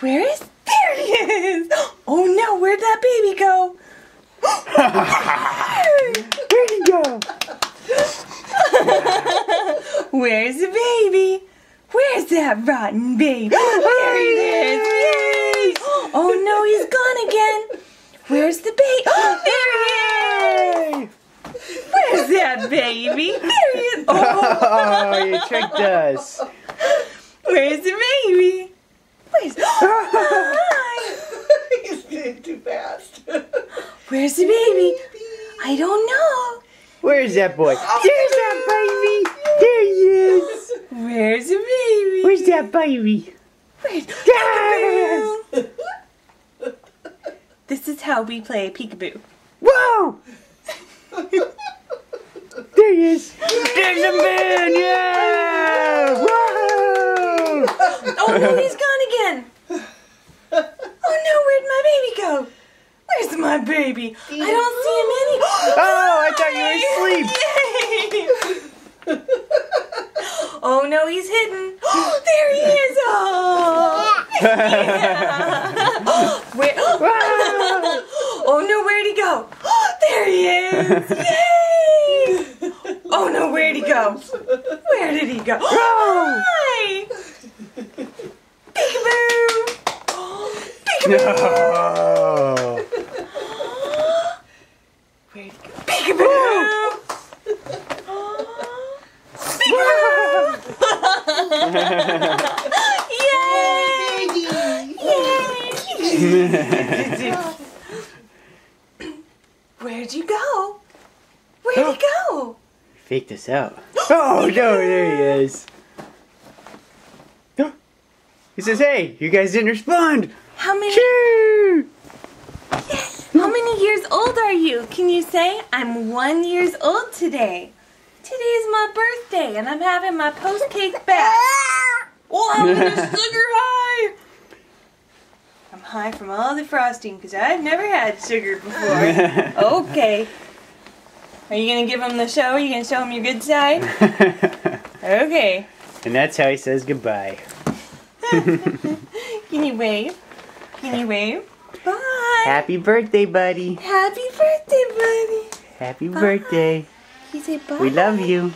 Where is? There he is! Oh no, where'd that baby go? Where'd he go? Where's the baby? Where's that rotten baby? There he is! Yay! Oh no, he's gone again. Where's the baby? There he is! Where's that baby? There he is! Oh, you tricked us. Where's the baby? Where's? Hi! He's being too fast. Where's the baby? I don't know. Where's that boy? There's that baby. There he is. Where's the baby? Where's that baby? Where's Yes! Peekaboo? This is how we play peekaboo. Whoa! There he is. There's the man. Yeah! Whoa! Oh no, he's gone again. Oh no, where'd my baby go? Where's my baby? I don't see him any. Oh, I thought you were asleep. Yay! Oh no, he's hidden. There he is. Oh. Yeah. Where? Oh no, where'd he go? There he is. Yay! Oh no, where'd he go? Where did he go? Hi! Peekaboo! Peekaboo! No. Where'd he go? Peekaboo! Yay! Yay! Where'd you go? Where'd he go? Faked us out. Oh, no, there he is. He says, hey, you guys didn't respond. How many? Choo! How many years old are you? Can you say? I'm 1 year old today. Today's my birthday, and I'm having my post cake bath. Oh, I'm in a sugar high. I'm high from all the frosting because I've never had sugar before. Okay. Are you gonna give him the show? Are you gonna show him your good side? Okay. And that's how he says goodbye. Can you wave? Can you wave? Bye. Happy birthday, buddy. Happy birthday, buddy. Happy Bye. birthday. Can you say bye? We love you.